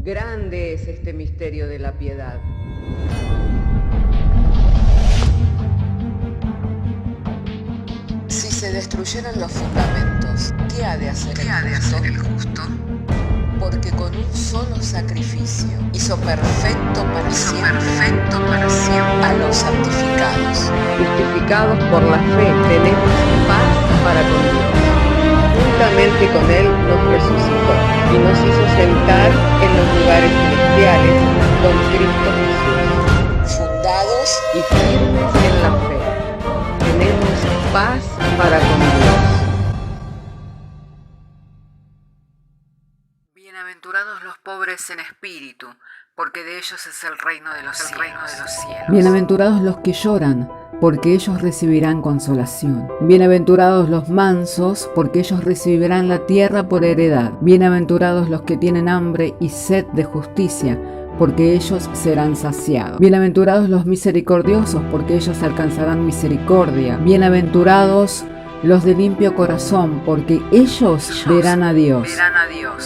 Grande es este misterio de la piedad. Si se destruyeran los fundamentos, ¿qué ha de hacer el justo? Porque con un solo sacrificio hizo perfecto para siempre a los santificados. Justificados por la fe, tenemos paz para con Dios. Juntamente con Él nos resucitó y nos hizo sentar en los lugares celestiales con Cristo Jesús. Fundados Y firmes en la fe, tenemos paz para con Dios. Bienaventurados los pobres en espíritu, porque de ellos es el reino de los cielos. Bienaventurados los que lloran, porque ellos recibirán consolación. Bienaventurados los mansos, porque ellos recibirán la tierra por heredad. Bienaventurados los que tienen hambre y sed de justicia, porque ellos serán saciados. Bienaventurados los misericordiosos, porque ellos alcanzarán misericordia. Bienaventurados los de limpio corazón, porque ellos verán a Dios.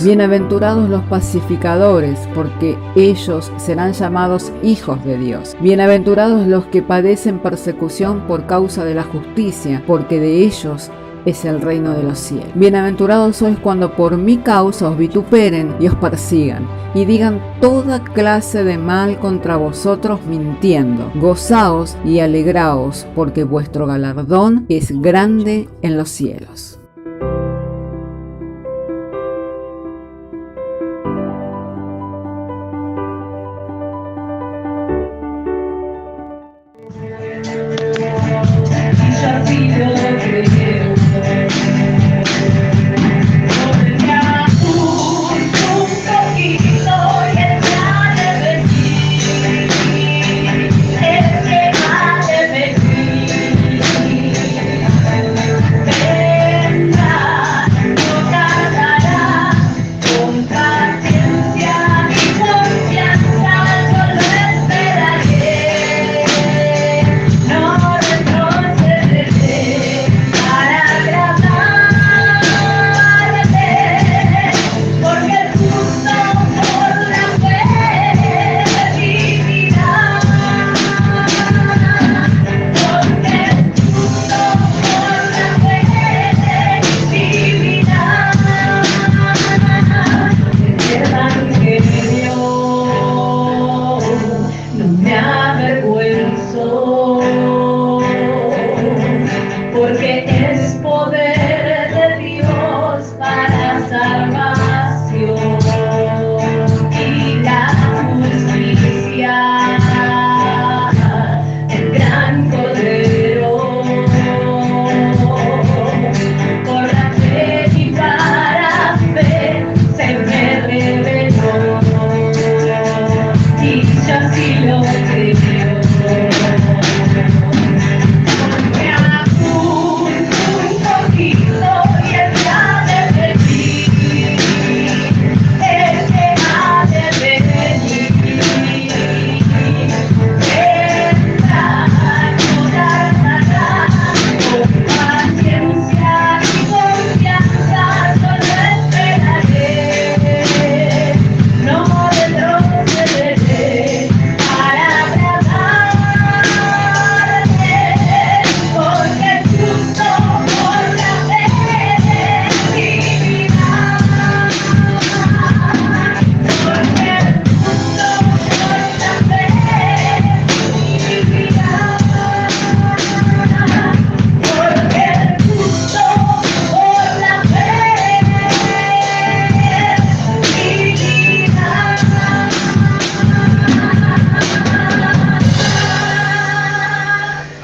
Bienaventurados los pacificadores, porque ellos serán llamados hijos de Dios. Bienaventurados los que padecen persecución por causa de la justicia, porque de ellos es el reino de los cielos. Bienaventurados sois cuando por mi causa os vituperen y os persigan, y digan toda clase de mal contra vosotros mintiendo. Gozaos y alegraos, porque vuestro galardón es grande en los cielos.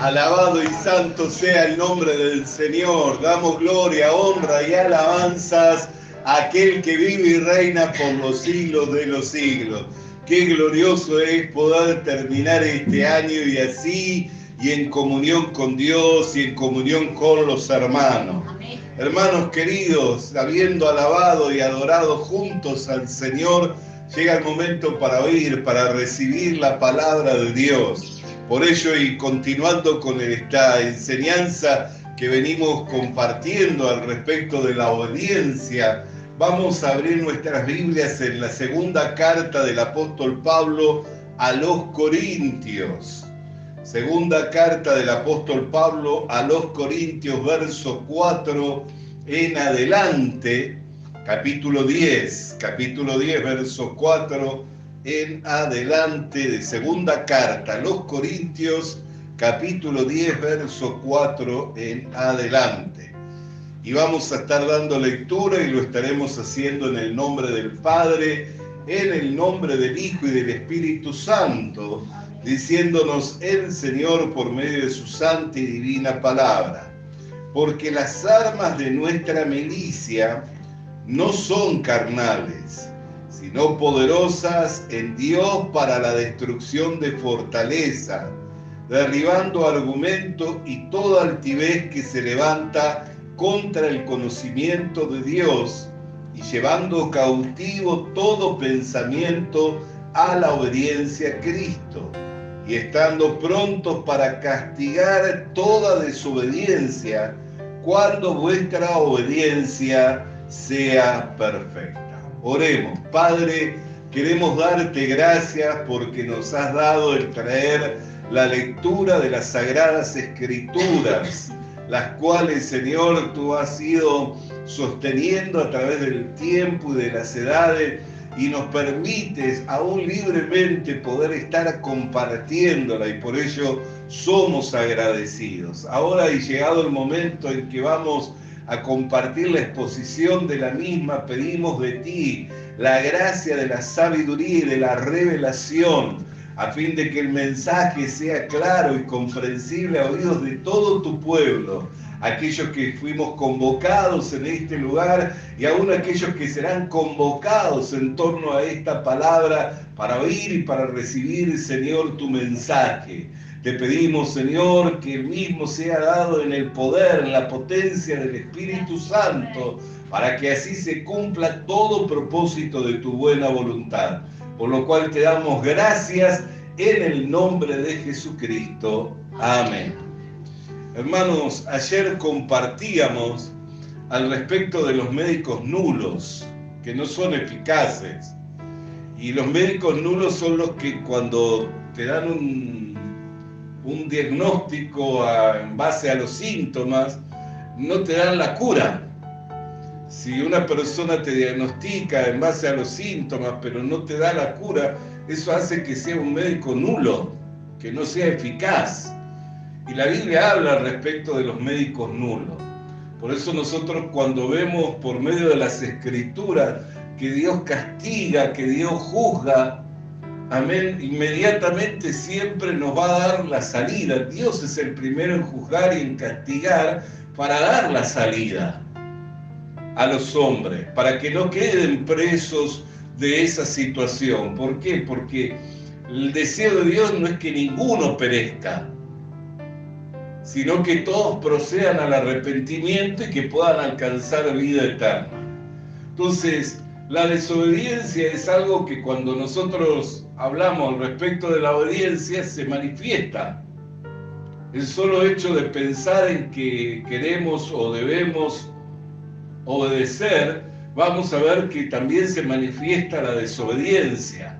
Alabado y santo sea el nombre del Señor. Damos gloria, honra y alabanzas a aquel que vive y reina por los siglos de los siglos. Qué glorioso es poder terminar este año y así, y en comunión con Dios y en comunión con los hermanos. Amén. Hermanos queridos, habiendo alabado y adorado juntos al Señor, llega el momento para oír, para recibir la palabra de Dios. Por ello, y continuando con esta enseñanza que venimos compartiendo al respecto de la obediencia Vamos a abrir nuestras Biblias en la segunda carta del apóstol Pablo a los Corintios. Segunda carta del apóstol Pablo a los Corintios, verso 4 en adelante, capítulo 10, verso 4 en adelante de segunda carta a los Corintios, capítulo 10, verso 4 en adelante. Y vamos a estar dando lectura y lo estaremos haciendo en el nombre del Padre, en el nombre del Hijo y del Espíritu Santo, diciéndonos el Señor por medio de su santa y divina palabra. Porque las armas de nuestra milicia no son carnales, sino poderosas en Dios para la destrucción de fortaleza, derribando argumentos y toda altivez que se levanta contra el conocimiento de Dios y llevando cautivo todo pensamiento a la obediencia a Cristo, y estando prontos para castigar toda desobediencia cuando vuestra obediencia sea perfecta. Oremos. Padre, queremos darte gracias porque nos has dado el traer la lectura de las Sagradas Escrituras, las cuales, Señor, tú has ido sosteniendo a través del tiempo y de las edades, y nos permites aún libremente poder estar compartiéndola, y por ello somos agradecidos. Ahora ha llegado el momento en que vamos a compartir la exposición de la misma. Pedimos de ti la gracia de la sabiduría y de la revelación, a fin de que el mensaje sea claro y comprensible a oídos de todo tu pueblo, aquellos que fuimos convocados en este lugar y aún aquellos que serán convocados en torno a esta palabra para oír y para recibir, Señor, tu mensaje. Te pedimos, Señor, que el mismo sea dado en el poder, en la potencia del Espíritu Santo, para que así se cumpla todo propósito de tu buena voluntad. Por lo cual te damos gracias en el nombre de Jesucristo. Amén. Hermanos, ayer compartíamos al respecto de los médicos nulos, que no son eficaces. Y los médicos nulos son los que cuando te dan un diagnóstico en base a los síntomas, no te dan la cura. Si una persona te diagnostica en base a los síntomas, pero no te da la cura, eso hace que sea un médico nulo, que no sea eficaz. Y la Biblia habla al respecto de los médicos nulos. Por eso nosotros, cuando vemos por medio de las Escrituras que Dios castiga, que Dios juzga, amén, inmediatamente siempre nos va a dar la salida. Dios es el primero en juzgar y en castigar para dar la salida a los hombres, para que no queden presos de esa situación. ¿Por qué? Porque el deseo de Dios no es que ninguno perezca, sino que todos procedan al arrepentimiento y que puedan alcanzar vida eterna. Entonces, la desobediencia es algo que cuando nosotros hablamos al respecto de la obediencia se manifiesta. El solo hecho de pensar en que queremos o debemos obedecer, vamos a ver que también se manifiesta la desobediencia.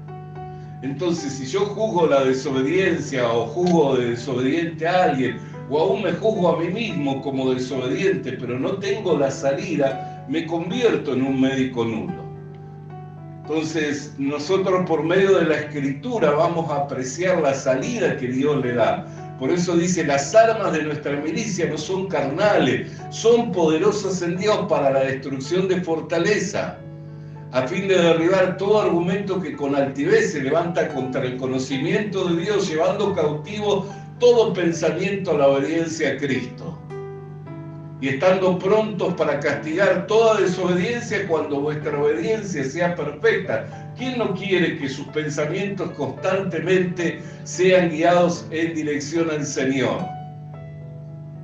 Entonces, si yo juzgo la desobediencia o juzgo de desobediente a alguien, o aún me juzgo a mí mismo como desobediente, pero no tengo la salida, me convierto en un médico nulo. Entonces, nosotros por medio de la Escritura vamos a apreciar la salida que Dios le da. Por eso dice, las armas de nuestra milicia no son carnales, son poderosas en Dios para la destrucción de fortaleza, a fin de derribar todo argumento que con altivez se levanta contra el conocimiento de Dios, llevando cautivo todo pensamiento a la obediencia a Cristo. Y estando prontos para castigar toda desobediencia cuando vuestra obediencia sea perfecta. ¿Quién no quiere que sus pensamientos constantemente sean guiados en dirección al Señor?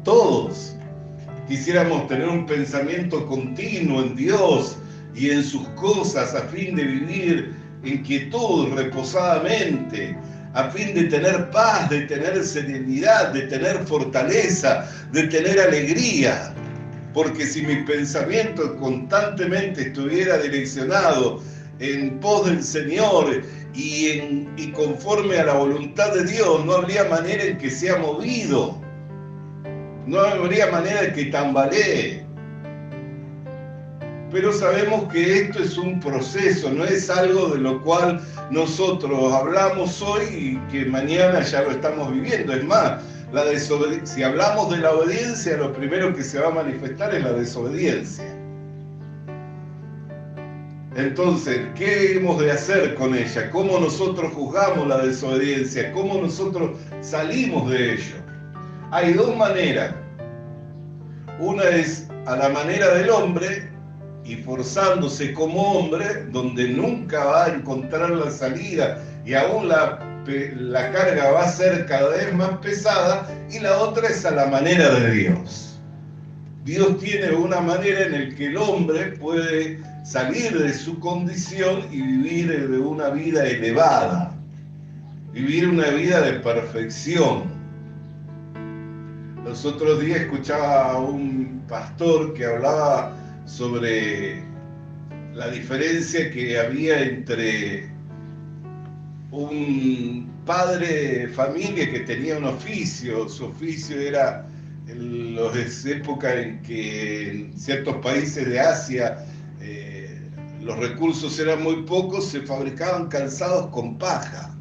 Todos quisiéramos tener un pensamiento continuo en Dios y en sus cosas, a fin de vivir en quietud, reposadamente, a fin de tener paz, de tener serenidad, de tener fortaleza, de tener alegría. porque si mi pensamiento constantemente estuviera direccionado en pos del Señor y conforme a la voluntad de Dios, no habría manera en que sea movido, no habría manera en que tambalee. Pero sabemos que esto es un proceso, no es algo de lo cual nosotros hablamos hoy y que mañana ya lo estamos viviendo. Es más, si hablamos de la obediencia, lo primero que se va a manifestar es la desobediencia. Entonces, ¿qué hemos de hacer con ella? ¿Cómo nosotros juzgamos la desobediencia? ¿Cómo nosotros salimos de ello? Hay dos maneras. Una es a la manera del hombre, y forzándose como hombre, donde nunca va a encontrar la salida y aún la carga va a ser cada vez más pesada. Y la otra es a la manera de Dios. Dios tiene una manera en la que el hombre puede salir de su condición y vivir de una vida elevada, vivir una vida de perfección. Los otros días escuchaba a un pastor que hablaba sobre la diferencia que había entre un padre de familia que tenía un oficio. Su oficio era en las épocas en que en ciertos países de Asia los recursos eran muy pocos, se fabricaban calzados con paja.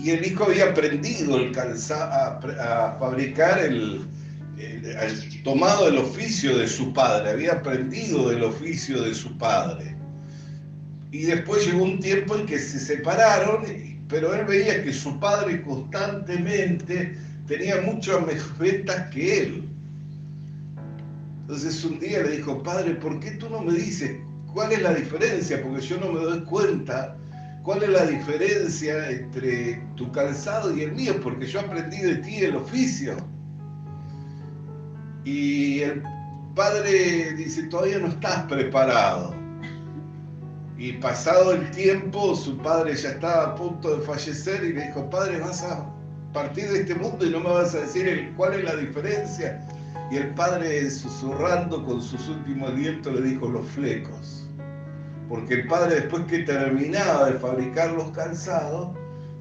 Y el hijo había aprendido a fabricar tomado el oficio de su padre, había aprendido del oficio de su padre. Y después llegó un tiempo en que se separaron, pero él veía que su padre constantemente tenía muchas más ventas que él. Entonces un día le dijo: padre, ¿por qué tú no me dices cuál es la diferencia? Porque yo no me doy cuenta. ¿Cuál es la diferencia entre tu calzado y el mío? Porque yo aprendí de ti el oficio. Y el padre dice: todavía no estás preparado. Y pasado el tiempo, su padre ya estaba a punto de fallecer y le dijo: padre, vas a partir de este mundo y no me vas a decir cuál es la diferencia. Y el padre, susurrando con sus últimos alientos, le dijo: los flecos. Porque el padre, después que terminaba de fabricar los calzados,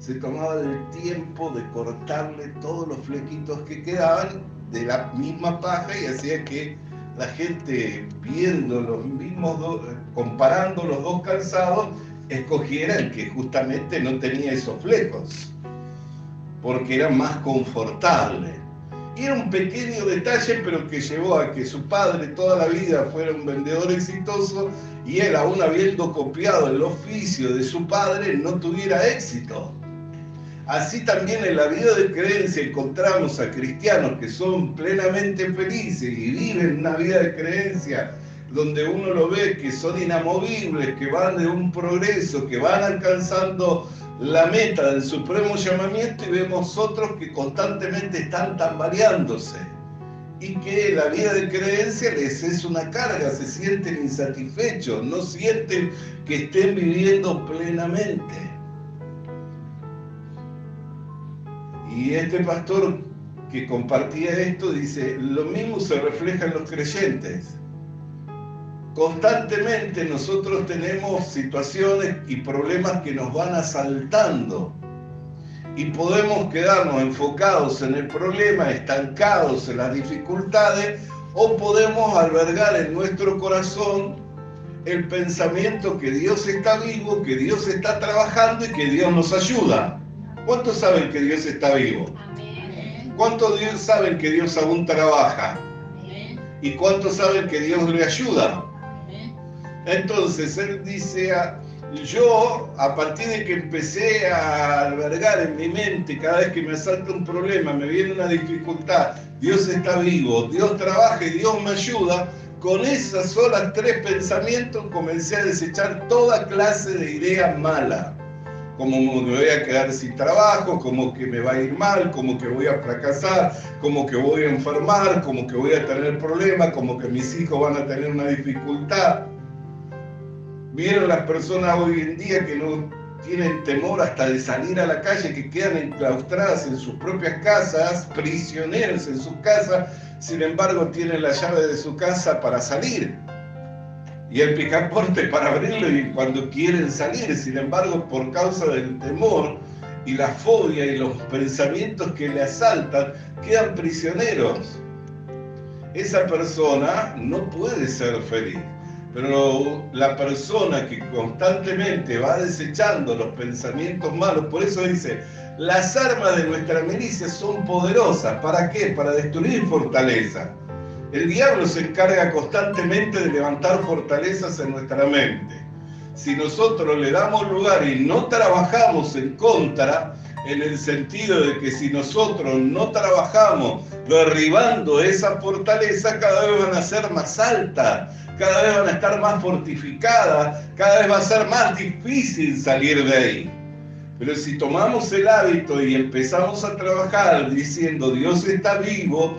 se tomaba el tiempo de cortarle todos los flequitos que quedaban de la misma paja, y hacía que la gente, viendo los mismos comparando los dos calzados, escogiera el que justamente no tenía esos flecos, porque era más confortable. Y era un pequeño detalle, pero que llevó a que su padre toda la vida fuera un vendedor exitoso, y él, aún habiendo copiado el oficio de su padre, no tuviera éxito. Así también en la vida de creencia encontramos a cristianos que son plenamente felices y viven una vida de creencia donde uno lo ve que son inamovibles, que van de un progreso, que van alcanzando la meta del supremo llamamiento, y vemos otros que constantemente están tambaleándose y que la vida de creencia les es una carga, se sienten insatisfechos, no sienten que estén viviendo plenamente. Y este pastor que compartía esto dice: lo mismo se refleja en los creyentes. Constantemente nosotros tenemos situaciones y problemas que nos van asaltando, y podemos quedarnos enfocados en el problema, estancados en las dificultades, o podemos albergar en nuestro corazón el pensamiento que Dios está vivo, que Dios está trabajando y que Dios nos ayuda. ¿Cuántos saben que Dios está vivo? Amén. ¿Cuántos saben que Dios aún trabaja? Amén. ¿Y cuántos saben que Dios le ayuda? Amén. Entonces él dice: yo, a partir de que empecé a albergar en mi mente, cada vez que me asalta un problema, me viene una dificultad, Dios está vivo, Dios trabaja y Dios me ayuda, con esas solas tres pensamientos comencé a desechar toda clase de ideas malas. Como me voy a quedar sin trabajo, como que me va a ir mal, como que voy a fracasar, como que voy a enfermar, como que voy a tener problemas, como que mis hijos van a tener una dificultad. Vieron las personas hoy en día que no tienen temor hasta de salir a la calle, que quedan enclaustradas en sus propias casas, prisioneros en sus casas, sin embargo tiene la llave de su casa para salir y el picaporte para abrirlo y cuando quieren salir, sin embargo por causa del temor y la fobia y los pensamientos que le asaltan, quedan prisioneros. Esa persona no puede ser feliz. Pero la persona que constantemente va desechando los pensamientos malos, por eso dice, las armas de nuestra milicia son poderosas. ¿Para qué? Para destruir fortalezas. El diablo se encarga constantemente de levantar fortalezas en nuestra mente. Si nosotros le damos lugar y no trabajamos en contra, en el sentido de que si nosotros no trabajamos derribando esa fortaleza, cada vez van a ser más altas, cada vez van a estar más fortificadas, cada vez va a ser más difícil salir de ahí. Pero si tomamos el hábito y empezamos a trabajar diciendo Dios está vivo,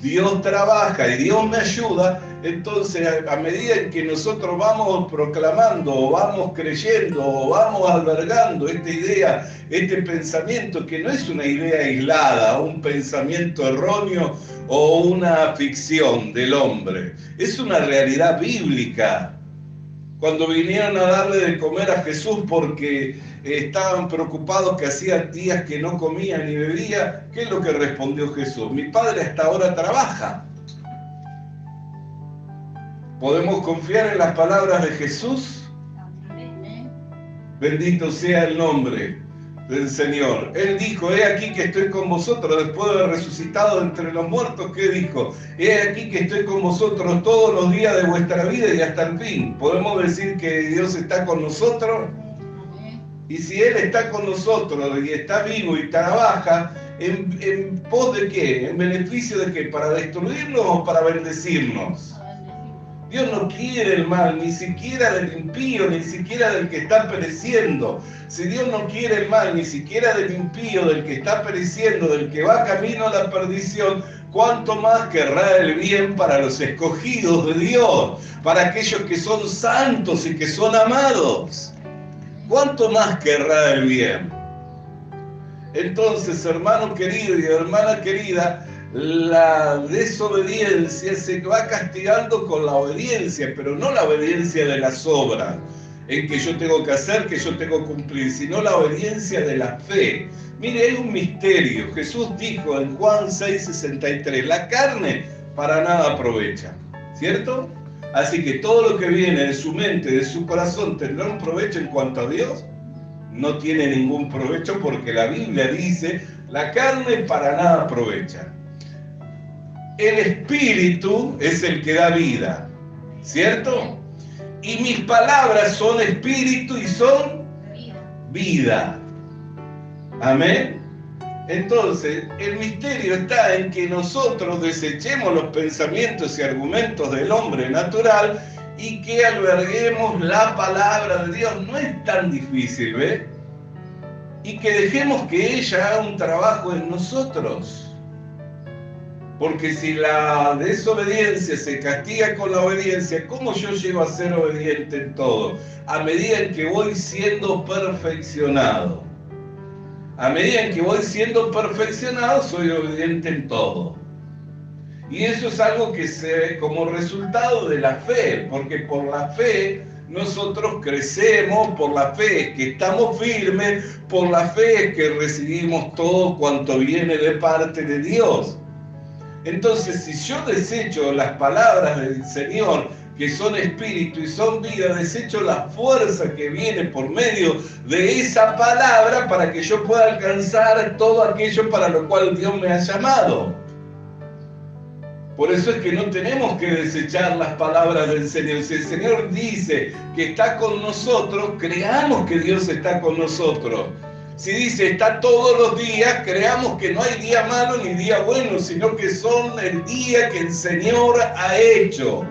Dios trabaja y Dios me ayuda, entonces a medida en que nosotros vamos proclamando o vamos creyendo o vamos albergando esta idea, este pensamiento que no es una idea aislada, un pensamiento erróneo o una ficción del hombre, es una realidad bíblica. Cuando vinieron a darle de comer a Jesús porque estaban preocupados que hacían días que no comía ni bebía, ¿qué es lo que respondió Jesús? Mi Padre hasta ahora trabaja. ¿Podemos confiar en las palabras de Jesús? Bendito sea el nombre del Señor. Él dijo, he aquí que estoy con vosotros, después de haber resucitado entre los muertos, ¿qué dijo? He aquí que estoy con vosotros todos los días de vuestra vida y hasta el fin. ¿Podemos decir que Dios está con nosotros? Y si Él está con nosotros y está vivo y trabaja, ¿en pos de qué? ¿En beneficio de qué? ¿Para destruirnos o para bendecirnos? Dios no quiere el mal, ni siquiera del impío, ni siquiera del que está pereciendo. Si Dios no quiere el mal, ni siquiera del impío, del que está pereciendo, del que va camino a la perdición, ¿cuánto más querrá el bien para los escogidos de Dios, para aquellos que son santos y que son amados? ¿Cuánto más querrá el bien? Entonces, hermano querido y hermana querida, la desobediencia se va castigando con la obediencia, pero no la obediencia de las obras, en que yo tengo que hacer, que yo tengo que cumplir, sino la obediencia de la fe. Mire, hay un misterio. Jesús dijo en Juan 6:63, la carne para nada aprovecha, ¿cierto? Así que todo lo que viene de su mente, de su corazón, ¿tendrá un provecho en cuanto a Dios? No tiene ningún provecho porque la Biblia dice, la carne para nada aprovecha. El Espíritu es el que da vida, ¿cierto? Y mis palabras son espíritu y son vida. Amén. Entonces, el misterio está en que nosotros desechemos los pensamientos y argumentos del hombre natural y que alberguemos la palabra de Dios. No es tan difícil, ¿ves? Y que dejemos que ella haga un trabajo en nosotros. Porque si la desobediencia se castiga con la obediencia, ¿cómo yo llego a ser obediente en todo? A medida en que voy siendo perfeccionado. A medida en que voy siendo perfeccionado, soy obediente en todo. Y eso es algo que se ve como resultado de la fe, porque por la fe nosotros crecemos, por la fe que estamos firmes, por la fe que recibimos todo cuanto viene de parte de Dios. Entonces, si yo desecho las palabras del Señor, que son espíritu y son vida, desecho la fuerza que viene por medio de esa palabra para que yo pueda alcanzar todo aquello para lo cual Dios me ha llamado. Por eso es que no tenemos que desechar las palabras del Señor. Si el Señor dice que está con nosotros, creamos que Dios está con nosotros. Si dice está todos los días, creamos que no hay día malo ni día bueno, sino que son el día que el Señor ha hecho.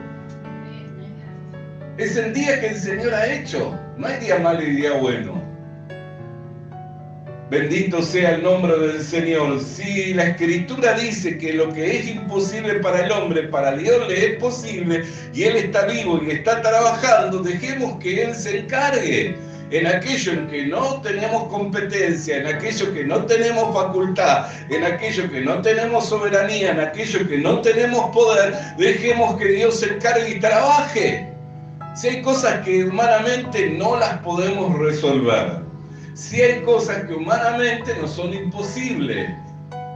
Es el día que el Señor ha hecho. No hay día malo y día bueno. Bendito sea el nombre del Señor. Si la Escritura dice que lo que es imposible para el hombre, para Dios le es posible, y Él está vivo y está trabajando, dejemos que Él se encargue. en aquello en que no tenemos competencia, en aquello que no tenemos facultad, en aquello que no tenemos soberanía, en aquello que no tenemos poder, dejemos que Dios se encargue y trabaje. Si hay cosas que humanamente no las podemos resolver, si hay cosas que humanamente nos son imposibles,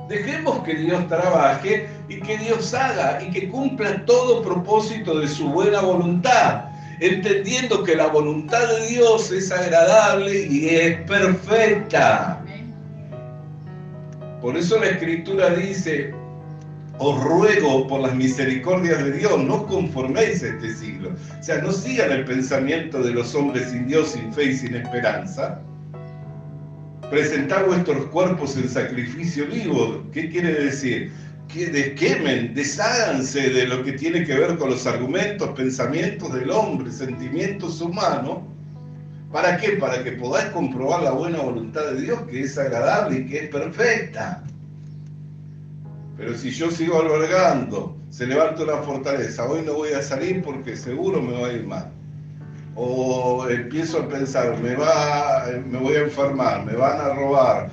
dejemos que Dios trabaje y que Dios haga y que cumpla todo propósito de su buena voluntad, entendiendo que la voluntad de Dios es agradable y es perfecta. Por eso la Escritura dice: os ruego por las misericordias de Dios, no conforméis a este siglo. O sea, no sigan el pensamiento de los hombres sin Dios, sin fe y sin esperanza. Presentad vuestros cuerpos en sacrificio vivo. ¿Qué quiere decir? Que desquemen, desháganse de lo que tiene que ver con los argumentos, pensamientos del hombre, sentimientos humanos. ¿Para qué? Para que podáis comprobar la buena voluntad de Dios, que es agradable y que es perfecta. Pero si yo sigo albergando, se levanta una fortaleza, hoy no voy a salir porque seguro me va a ir mal. O empiezo a pensar, me voy a enfermar, me van a robar,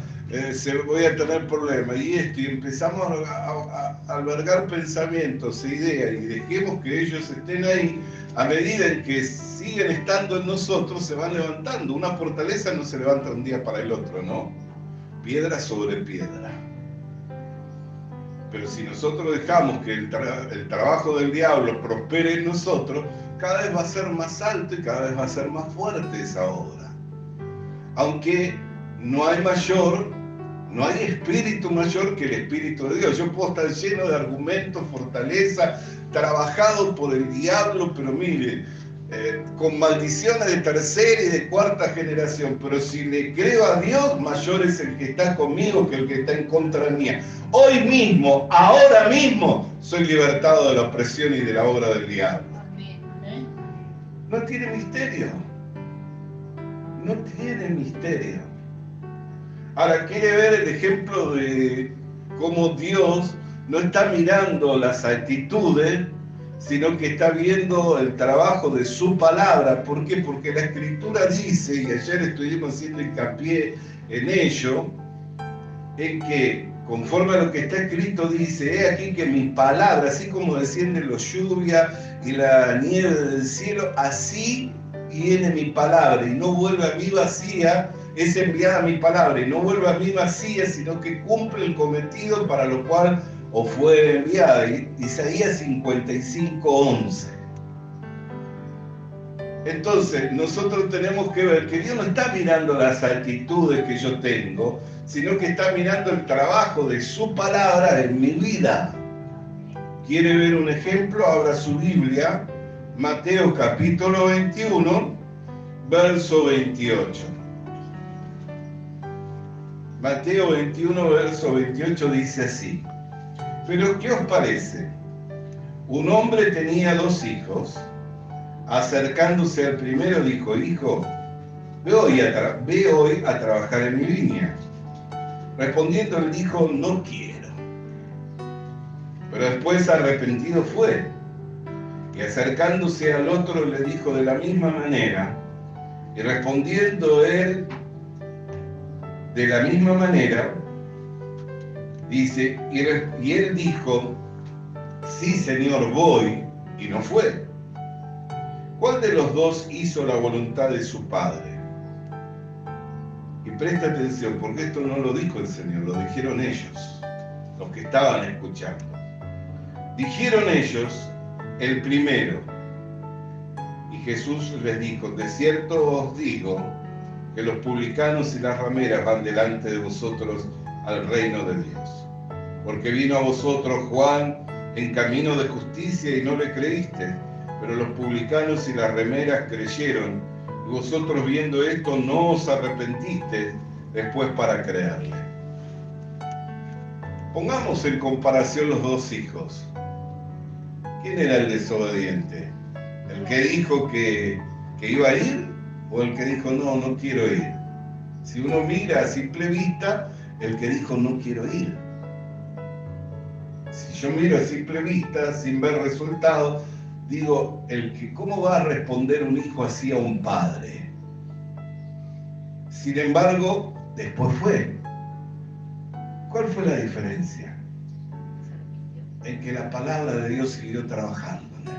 voy a tener problemas y empezamos a albergar pensamientos e ideas y dejemos que ellos estén ahí. A medida en que siguen estando en nosotros, se van levantando. Una fortaleza no se levanta de un día para el otro, ¿no? Piedra sobre piedra. Pero si nosotros dejamos que el trabajo del diablo prospere en nosotros, cada vez va a ser más alto y cada vez va a ser más fuerte esa obra. Aunque no hay espíritu mayor que el Espíritu de Dios. Yo puedo estar lleno de argumentos, fortaleza, trabajado por el diablo, pero mire, con maldiciones de tercera y de cuarta generación, pero si le creo a Dios, mayor es el que está conmigo que el que está en contra mía. Hoy mismo, ahora mismo, soy libertado de la opresión y de la obra del diablo. No tiene misterio. No tiene misterio. Ahora, quiere ver el ejemplo de cómo Dios no está mirando las actitudes, sino que está viendo el trabajo de su palabra. ¿Por qué? Porque la Escritura dice, y ayer estuvimos haciendo hincapié en ello, en que conforme a lo que está escrito dice: he aquí que mi palabra, así como desciende la lluvia y la nieve del cielo, así viene mi palabra y no vuelve a mí vacía. Es enviada mi palabra y no vuelve a mí vacía, sino que cumple el cometido para lo cual os fue enviada. Isaías 55:11. Entonces, nosotros tenemos que ver que Dios no está mirando las actitudes que yo tengo, sino que está mirando el trabajo de su palabra en mi vida. ¿Quiere ver un ejemplo? Abra su Biblia, Mateo capítulo 21, verso 28. Mateo 21, verso 28 dice así: pero ¿qué os parece? Un hombre tenía 2 hijos. Acercándose al primero dijo: hijo, ve hoy a trabajar en mi viña. Respondiendo él dijo: no quiero. Pero después arrepentido fue. Y acercándose al otro le dijo de la misma manera. Y respondiendo él de la misma manera, dice, y él dijo: sí, Señor, voy, y no fue. ¿Cuál de los 2 hizo la voluntad de su padre? Y presta atención, porque esto no lo dijo el Señor, lo dijeron ellos, los que estaban escuchando. Dijeron ellos: el primero. Y Jesús les dijo: de cierto os digo que los publicanos y las rameras van delante de vosotros al reino de Dios. Porque vino a vosotros Juan en camino de justicia y no le creíste, pero los publicanos y las rameras creyeron, y vosotros viendo esto no os arrepentiste después para creerle. Pongamos en comparación los 2 hijos. ¿Quién era el desobediente? ¿El que dijo que iba a ir o el que dijo no quiero ir? Si uno mira a simple vista, el que dijo no quiero ir. Si yo miro a simple vista, sin ver resultados, digo, ¿cómo va a responder un hijo así a un padre? Sin embargo, después fue. ¿Cuál fue la diferencia? En que la palabra de Dios siguió trabajando en él.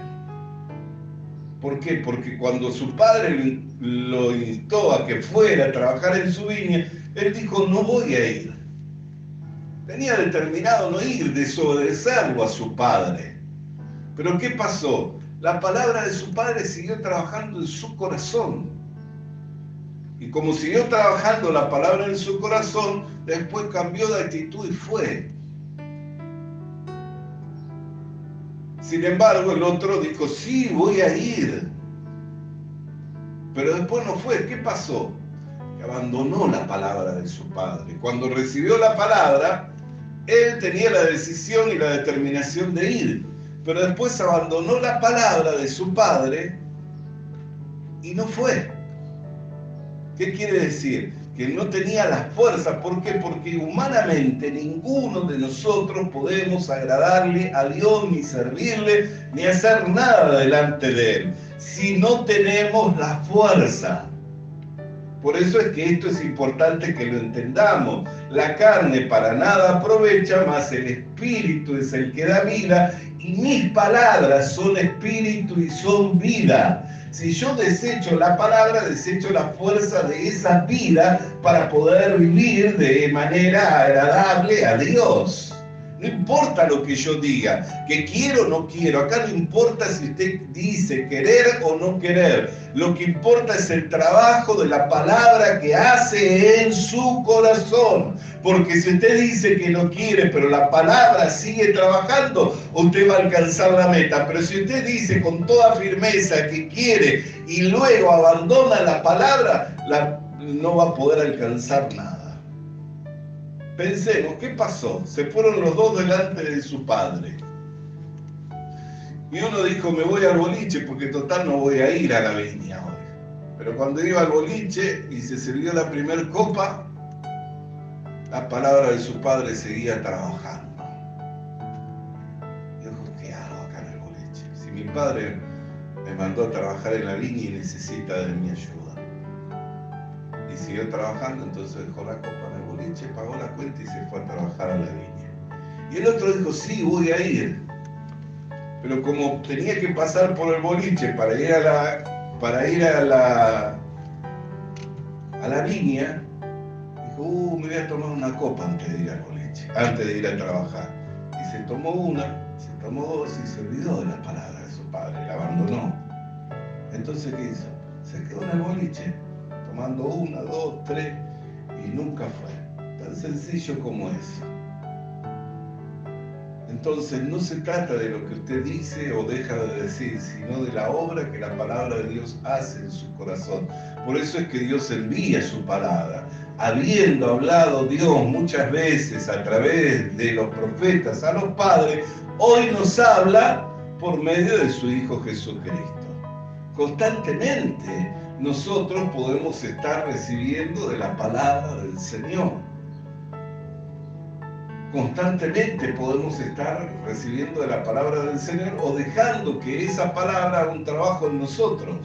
¿Por qué? Porque cuando su padre lo instó a que fuera a trabajar en su viña, él dijo, no voy a ir. Tenía determinado no ir, desobedecerlo a su padre. Pero ¿qué pasó? La palabra de su padre siguió trabajando en su corazón. Y como siguió trabajando la palabra en su corazón, después cambió de actitud y fue. Sin embargo, el otro dijo, sí, voy a ir. Pero después no fue. ¿Qué pasó? Que abandonó la palabra de su padre. Cuando recibió la palabra, él tenía la decisión y la determinación de ir. Pero después abandonó la palabra de su padre y no fue. ¿Qué quiere decir? Que no tenía las fuerzas. ¿Por qué? Porque humanamente ninguno de nosotros podemos agradarle a Dios, ni servirle, ni hacer nada delante de Él, si no tenemos la fuerza. Por eso es que esto es importante que lo entendamos. La carne para nada aprovecha, mas el Espíritu es el que da vida, y mis palabras son espíritu y son vida. Si yo desecho la palabra, desecho la fuerza de esa vida para poder vivir de manera agradable a Dios. No importa lo que yo diga, que quiero o no quiero. Acá no importa si usted dice querer o no querer. Lo que importa es el trabajo de la palabra que hace en su corazón. Porque si usted dice que no quiere, pero la palabra sigue trabajando, usted va a alcanzar la meta. Pero si usted dice con toda firmeza que quiere y luego abandona la palabra, no va a poder alcanzar nada. Pensemos, ¿qué pasó? Se fueron los dos delante de su padre. Y uno dijo, me voy al boliche porque total no voy a ir a la viña hoy. Pero cuando iba al boliche y se sirvió la primer copa, la palabra de su padre seguía trabajando. Y dijo, ¿qué hago acá en el boliche? Si mi padre me mandó a trabajar en la viña y necesita de mi ayuda. Y siguió trabajando, entonces dejó la copa en el boliche, pagó la cuenta y se fue a trabajar a la viña. Y el otro dijo, sí, voy a ir. Pero como tenía que pasar por el boliche para ir a la viña, dijo, me voy a tomar una copa antes de ir al boliche, antes de ir a trabajar. Y se tomó una, se tomó dos y se olvidó de la palabra de su padre, la abandonó. Entonces, ¿qué hizo? Se quedó en el boliche, tomando una, dos, tres, y nunca fue. Tan sencillo como eso. Entonces no se trata de lo que usted dice o deja de decir, sino de la obra que la palabra de Dios hace en su corazón. Por eso es que Dios envía su palabra. Habiendo hablado Dios muchas veces a través de los profetas a los padres, hoy nos habla por medio de su Hijo Jesucristo. Constantemente nosotros podemos estar recibiendo de la palabra del Señor. Constantemente podemos estar recibiendo de la palabra del Señor o dejando que esa palabra haga un trabajo en nosotros.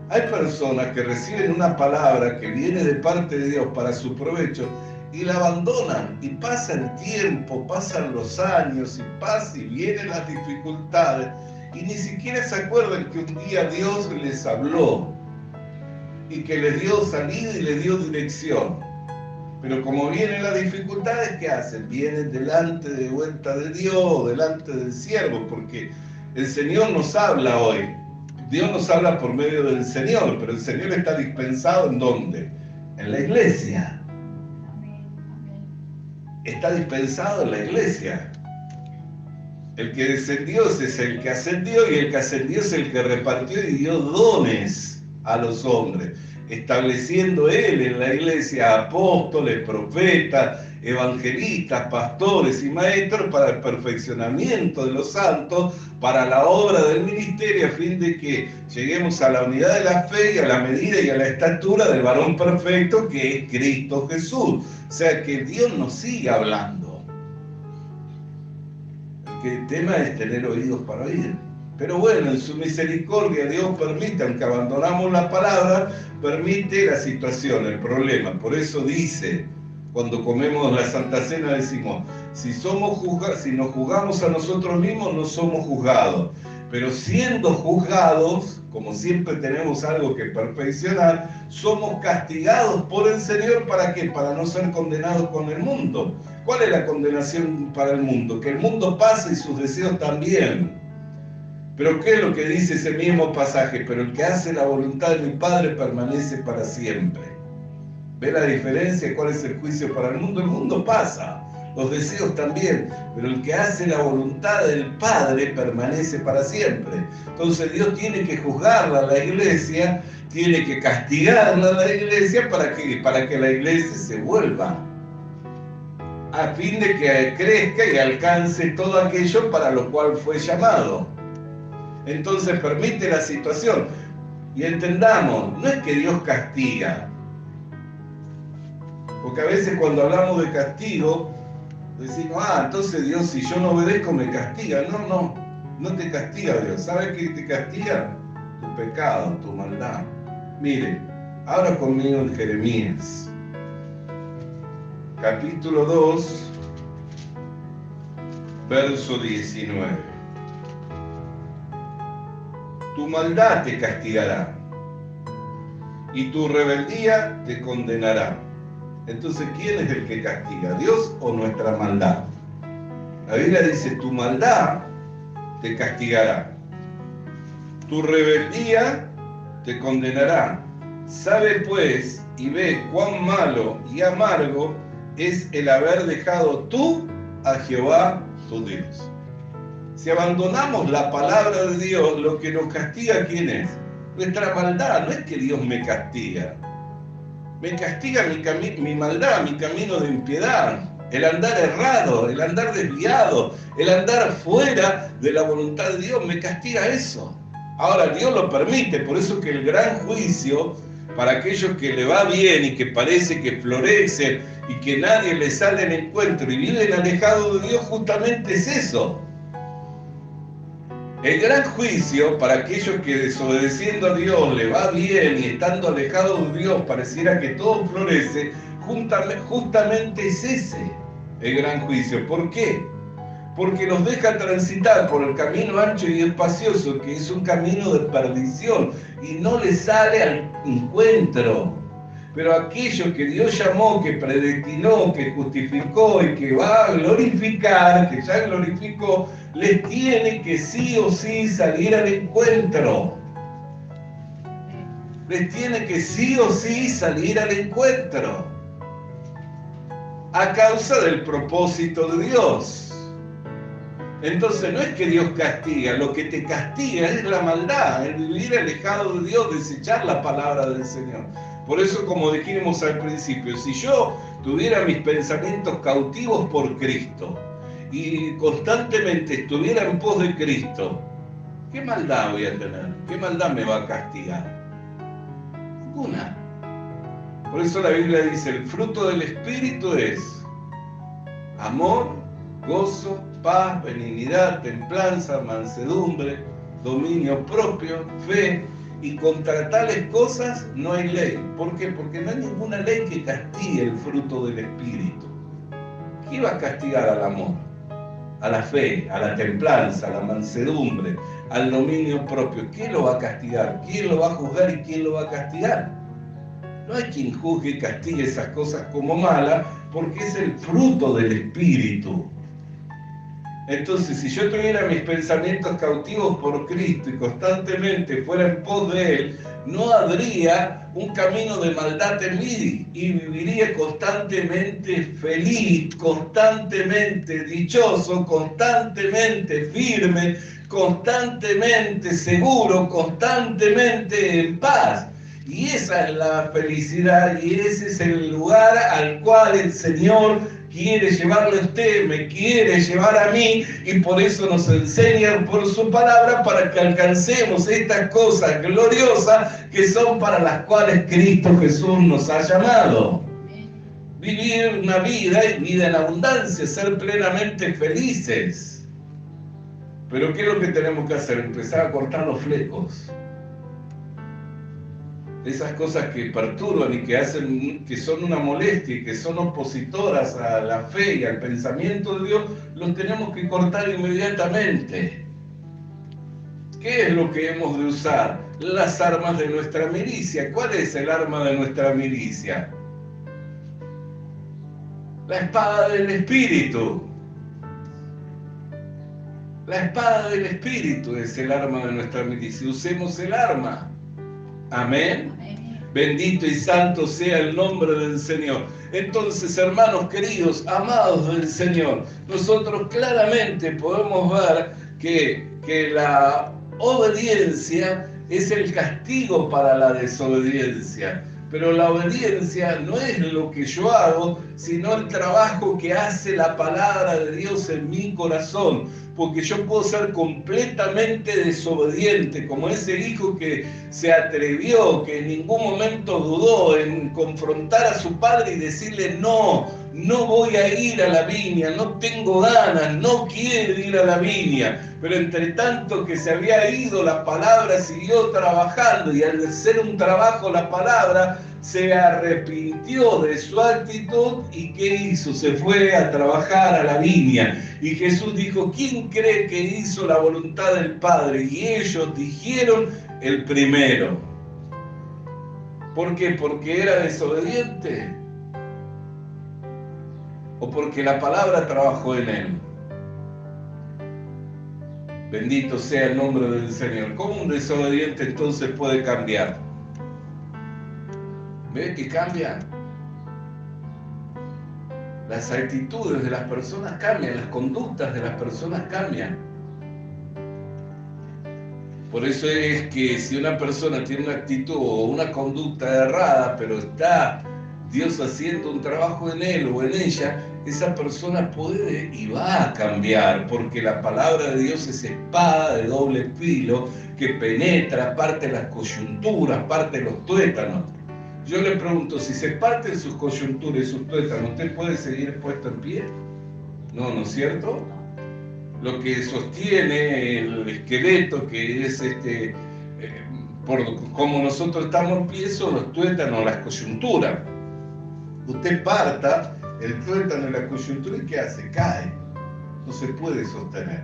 Hay personas que reciben una palabra que viene de parte de Dios para su provecho y la abandonan, y pasa el tiempo, pasan los años y vienen las dificultades y ni siquiera se acuerdan que un día Dios les habló y que les dio salida y les dio dirección. Pero como vienen las dificultades, ¿qué hacen? Vienen delante de vuelta de Dios, delante del siervo, porque el Señor nos habla hoy. Dios nos habla por medio del Señor, pero el Señor está dispensado ¿en dónde? En la iglesia. Está dispensado en la iglesia. El que descendió es el que ascendió, y el que ascendió es el que repartió y dio dones a los hombres, estableciendo Él en la iglesia apóstoles, profetas, evangelistas, pastores y maestros para el perfeccionamiento de los santos, para la obra del ministerio, a fin de que lleguemos a la unidad de la fe y a la medida y a la estatura del varón perfecto que es Cristo Jesús. O sea que Dios nos sigue hablando. El tema es tener oídos para oír. Pero bueno, en su misericordia Dios permite, aunque abandonamos la palabra, permite la situación, el problema. Por eso dice, cuando comemos la Santa Cena decimos, si nos juzgamos a nosotros mismos, no somos juzgados. Pero siendo juzgados, como siempre tenemos algo que perfeccionar, somos castigados por el Señor, ¿para qué? Para no ser condenados con el mundo. ¿Cuál es la condenación para el mundo? Que el mundo pasa y sus deseos también. Pero ¿qué es lo que dice ese mismo pasaje? Pero el que hace la voluntad de mi Padre permanece para siempre. ¿Ve la diferencia? ¿Cuál es el juicio para el mundo? El mundo pasa, los deseos también, pero el que hace la voluntad del Padre permanece para siempre. Entonces Dios tiene que juzgarla a la iglesia, tiene que castigarla a la iglesia para que la iglesia se vuelva, a fin de que crezca y alcance todo aquello para lo cual fue llamado. Entonces permite la situación. Y entendamos, no es que Dios castiga, porque a veces cuando hablamos de castigo, decimos, entonces Dios, si yo no obedezco, me castiga. No te castiga Dios. ¿Sabe qué te castiga? Tu pecado, tu maldad. Mire, ahora conmigo en Jeremías, capítulo 2, verso 19. Tu maldad te castigará, y tu rebeldía te condenará. Entonces, ¿quién es el que castiga? ¿Dios o nuestra maldad? La Biblia dice, tu maldad te castigará, tu rebeldía te condenará. Sabe pues y ve cuán malo y amargo es el haber dejado tú a Jehová tu Dios. Si abandonamos la palabra de Dios, lo que nos castiga, ¿quién es? Nuestra maldad. No es que Dios me castiga. Me castiga mi maldad, mi camino de impiedad, el andar errado, el andar desviado, el andar fuera de la voluntad de Dios. Me castiga eso. Ahora Dios lo permite, por eso que el gran juicio para aquellos que le va bien y que parece que florecen y que nadie les sale en encuentro y viven alejados de Dios, justamente es eso. El gran juicio para aquellos que desobedeciendo a Dios le va bien y estando alejados de Dios pareciera que todo florece, justamente es ese el gran juicio. ¿Por qué? Porque los deja transitar por el camino ancho y espacioso, que es un camino de perdición, y no les sale al encuentro. Pero aquellos que Dios llamó, que predestinó, que justificó y que va a glorificar, que ya glorificó, les tiene que sí o sí salir al encuentro. Les tiene que sí o sí salir al encuentro. A causa del propósito de Dios. Entonces no es que Dios castiga, lo que te castiga es la maldad, el vivir alejado de Dios, desechar la palabra del Señor. Por eso, como dijimos al principio, si yo tuviera mis pensamientos cautivos por Cristo y constantemente estuviera en pos de Cristo, ¿qué maldad voy a tener? ¿Qué maldad me va a castigar? Ninguna. Por eso la Biblia dice, el fruto del Espíritu es amor, gozo, paz, benignidad, templanza, mansedumbre, dominio propio, fe, y contra tales cosas no hay ley. ¿Por qué? Porque no hay ninguna ley que castigue el fruto del Espíritu. ¿Qué va a castigar al amor? A la fe, a la templanza, a la mansedumbre, al dominio propio. ¿Quién lo va a castigar? ¿Quién lo va a juzgar y quién lo va a castigar? No hay quien juzgue y castigue esas cosas como malas, porque es el fruto del Espíritu. Entonces, si yo tuviera mis pensamientos cautivos por Cristo y constantemente fuera en pos de Él, no habría un camino de maldad en mí y viviría constantemente feliz, constantemente dichoso, constantemente firme, constantemente seguro, constantemente en paz. Y esa es la felicidad y ese es el lugar al cual el Señor quiere llevarle a usted, me quiere llevar a mí, y por eso nos enseña por su palabra para que alcancemos estas cosas gloriosas que son para las cuales Cristo Jesús nos ha llamado. Vivir una vida y vida en abundancia, ser plenamente felices. Pero ¿qué es lo que tenemos que hacer? Empezar a cortar los flecos. Esas cosas que perturban y que hacen, que son una molestia y que son opositoras a la fe y al pensamiento de Dios, los tenemos que cortar inmediatamente. ¿Qué es lo que hemos de usar? Las armas de nuestra milicia. ¿Cuál es el arma de nuestra milicia? La espada del Espíritu. La espada del Espíritu es el arma de nuestra milicia. Usemos el arma. Amén. Bendito y santo sea el nombre del Señor. Entonces, hermanos queridos, amados del Señor, nosotros claramente podemos ver que la obediencia es el castigo para la desobediencia. Pero la obediencia no es lo que yo hago, sino el trabajo que hace la palabra de Dios en mi corazón. Porque yo puedo ser completamente desobediente, como ese hijo que se atrevió, que en ningún momento dudó en confrontar a su padre y decirle: no voy a ir a la viña, no tengo ganas, no quiero ir a la viña. Pero entre tanto que se había ido, la palabra siguió trabajando, y al hacer un trabajo la palabra, se arrepintió de su actitud. ¿Y qué hizo? Se fue a trabajar a la viña. Y Jesús dijo: ¿quién cree que hizo la voluntad del Padre? Y ellos dijeron: el primero. ¿Por qué? ¿Porque era desobediente? ¿O porque la palabra trabajó en él? Bendito sea el nombre del Señor. ¿Cómo un desobediente entonces puede cambiar? ¿Ve que cambia? Las actitudes de las personas cambian, las conductas de las personas cambian. Por eso es que si una persona tiene una actitud o una conducta errada, pero está Dios haciendo un trabajo en él o en ella, esa persona puede y va a cambiar, porque la palabra de Dios es espada de doble filo que penetra, parte las coyunturas, parte los tuétanos. Yo le pregunto, si se parten sus coyunturas y sus tuétanos, ¿usted puede seguir puesto en pie? No, ¿no es cierto? Lo que sostiene el esqueleto, que es por como nosotros estamos en pie, son los tuétanos, las coyunturas. Usted parta el tuétano y la coyuntura, ¿y qué hace? Cae. No se puede sostener.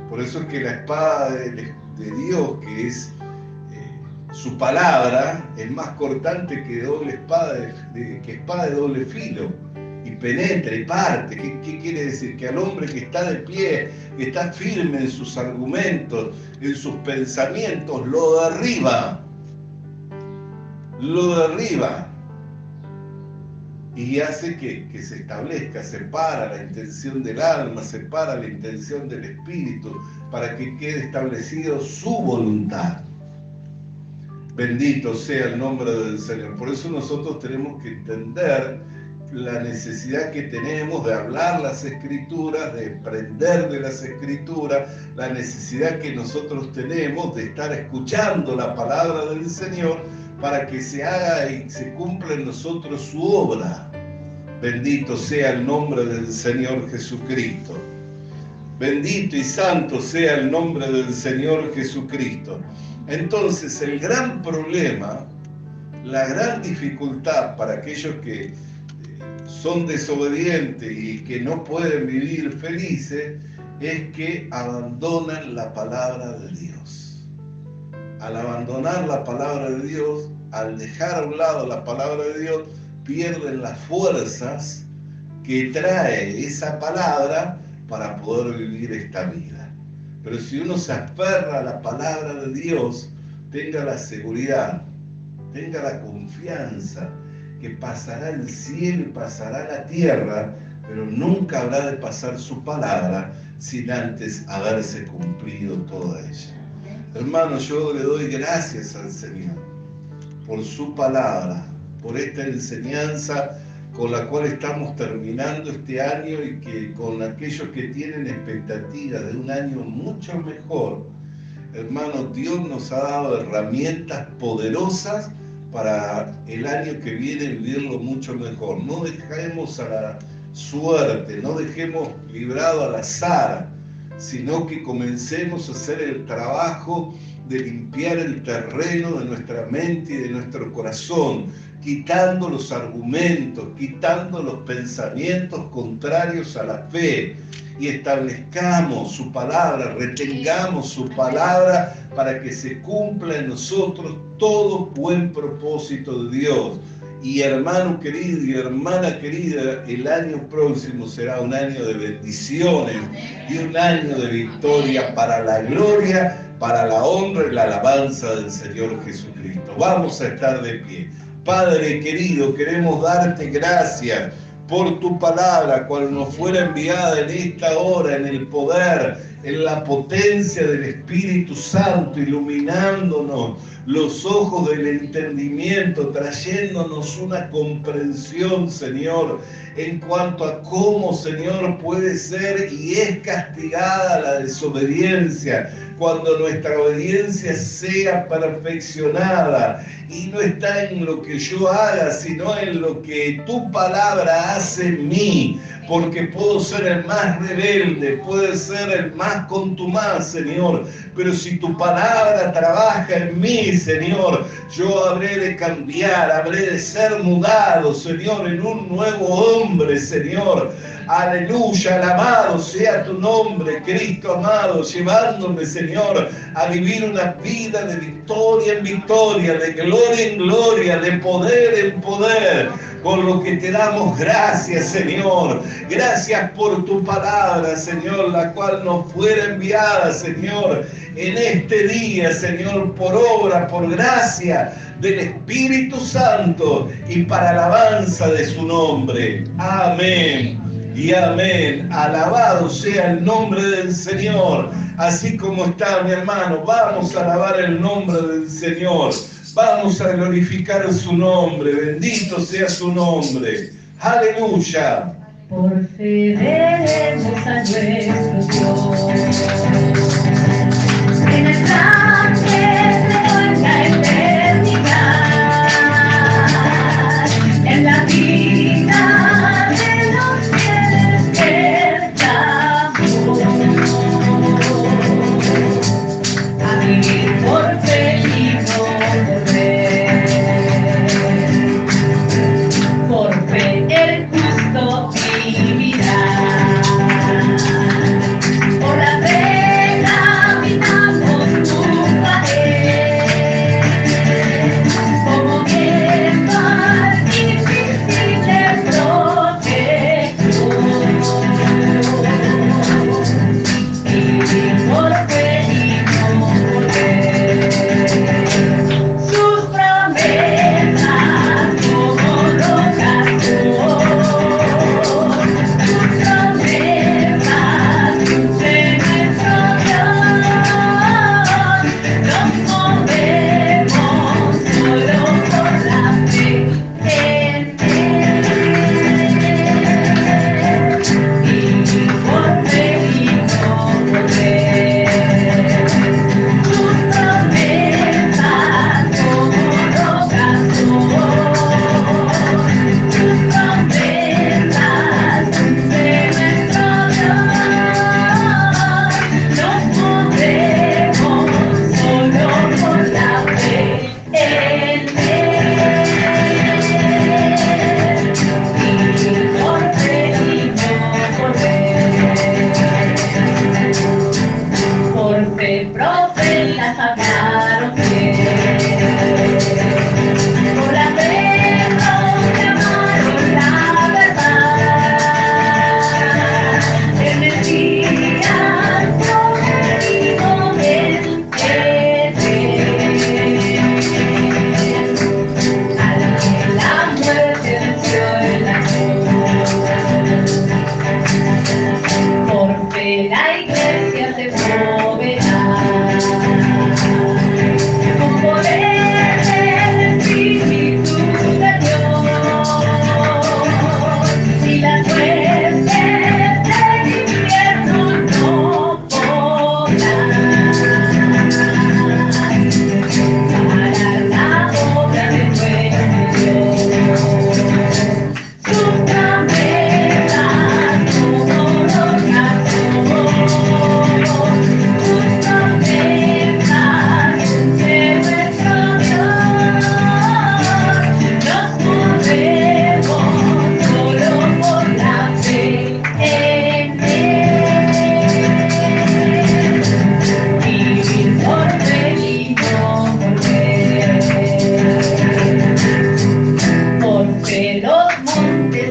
Por eso es que la espada de Dios, que es su palabra, es más cortante que doble espada que espada de doble filo, y penetra y parte. ¿Qué quiere decir? Que al hombre que está de pie, que está firme en sus argumentos, en sus pensamientos, lo derriba. Y hace que se establezca, separa la intención del alma, separa la intención del espíritu, para que quede establecido su voluntad. Bendito sea el nombre del Señor. Por eso nosotros tenemos que entender la necesidad que tenemos de hablar las Escrituras, de aprender de las Escrituras, la necesidad que nosotros tenemos de estar escuchando la palabra del Señor, para que se haga y se cumpla en nosotros su obra. Bendito sea el nombre del Señor Jesucristo. Bendito y santo sea el nombre del Señor Jesucristo. Entonces, el gran problema, la gran dificultad para aquellos que son desobedientes y que no pueden vivir felices, es que abandonan la palabra de Dios. Al abandonar la palabra de Dios, al dejar a un lado la palabra de Dios, pierden las fuerzas que trae esa palabra para poder vivir esta vida. Pero si uno se aferra a la palabra de Dios, tenga la seguridad, tenga la confianza que pasará el cielo y pasará la tierra, pero nunca habrá de pasar su palabra sin antes haberse cumplido toda ella. Hermanos, yo le doy gracias al Señor por su palabra, por esta enseñanza con la cual estamos terminando este año, y que con aquellos que tienen expectativas de un año mucho mejor, hermanos, Dios nos ha dado herramientas poderosas para el año que viene vivirlo mucho mejor. No dejemos a la suerte, no dejemos librado al azar, sino que comencemos a hacer el trabajo de limpiar el terreno de nuestra mente y de nuestro corazón, quitando los argumentos, quitando los pensamientos contrarios a la fe, y establezcamos su palabra, retengamos su palabra para que se cumpla en nosotros todo buen propósito de Dios. Y hermano querido y hermana querida, el año próximo será un año de bendiciones y un año de victoria para la gloria, para la honra y la alabanza del Señor Jesucristo. Vamos a estar de pie. Padre querido, queremos darte gracias por tu palabra, cual nos fuera enviada en esta hora, en el poder, en la potencia del Espíritu Santo, iluminándonos los ojos del entendimiento, trayéndonos una comprensión, Señor, en cuanto a cómo, Señor, puede ser y es castigada la desobediencia, cuando nuestra obediencia sea perfeccionada y no está en lo que yo haga, sino en lo que tu palabra hace en mí, porque puedo ser el más rebelde, puedo ser el más contumaz, Señor, pero si tu palabra trabaja en mí, Señor, yo habré de cambiar, habré de ser mudado, Señor, en un nuevo hombre, Señor. Aleluya, alabado sea tu nombre, Cristo amado, llevándome, Señor, a vivir una vida de victoria en victoria, de gloria en gloria, de poder en poder, con lo que te damos gracias, Señor. Gracias por tu palabra, Señor, la cual nos fuera enviada, Señor, en este día, Señor, por obra, por gracia del Espíritu Santo y para alabanza de su nombre. Amén y amén. Alabado sea el nombre del Señor. Así como está, mi hermano, vamos a alabar el nombre del Señor. Vamos a glorificar su nombre. Bendito sea su nombre. Aleluya. Por fe veremos a nuestro Dios en el plan que creó en la eternidad, en la vida de los que despertamos, a vivir por fe y no por ver. Por fe el justo vivirá. Por la fe caminamos junto a él.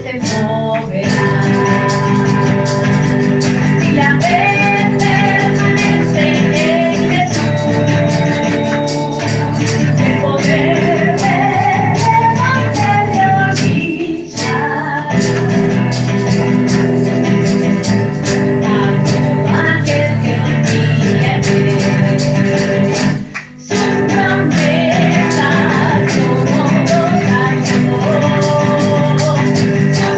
se moverá. Si la fe permanece en Jesús, el poder del Evangelio brillará. A todo aquel que confía en él, su promesa como roca de amor, su promesa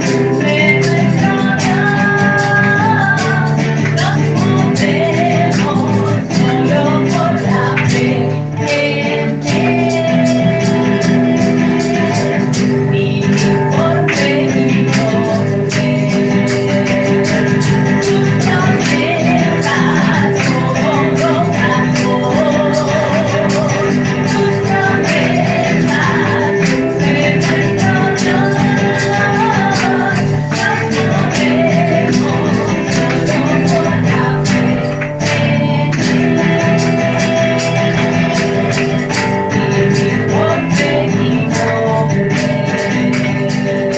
cumple nuestro Dios. Nos movemos solo por la fe en él. Vivir por fe y no por ver. Sus promesas como roca de amor, sus promesas cumple nuestro Dios. Nos movemos solo por la fe en él. Vivir por fe y no por ver.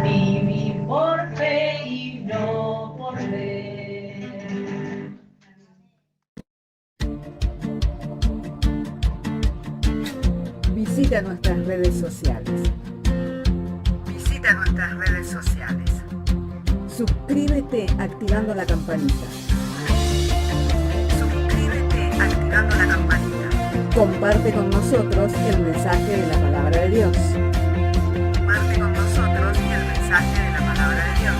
Vivir por fe y no por ver. Visita nuestras redes sociales. Visita nuestras redes sociales. Suscríbete activando la campanita. Suscríbete activando la campanita. Comparte con nosotros el mensaje de la palabra de Dios. Comparte con nosotros el mensaje de la palabra de Dios.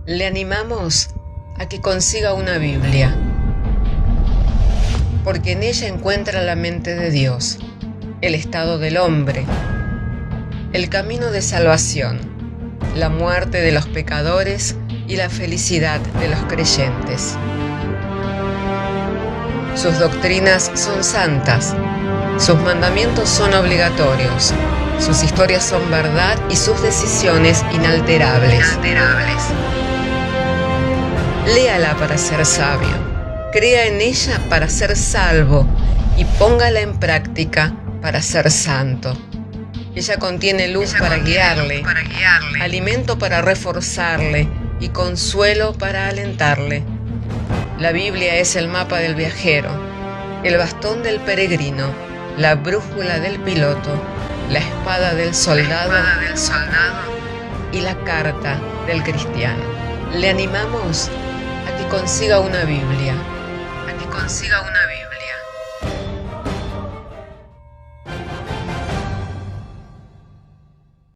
Le animamos a que consiga una Biblia, porque en ella encuentra la mente de Dios, el estado del hombre, el camino de salvación, la muerte de los pecadores y la felicidad de los creyentes. Sus doctrinas son santas, sus mandamientos son obligatorios, sus historias son verdad y sus decisiones inalterables. Léala para ser sabio, crea en ella para ser salvo y póngala en práctica para ser santo. Ella contiene luz para guiarle, alimento para reforzarle y consuelo para alentarle. La Biblia es el mapa del viajero, el bastón del peregrino, la brújula del piloto, la espada del soldado y la carta del cristiano. Le animamos a que consiga una Biblia,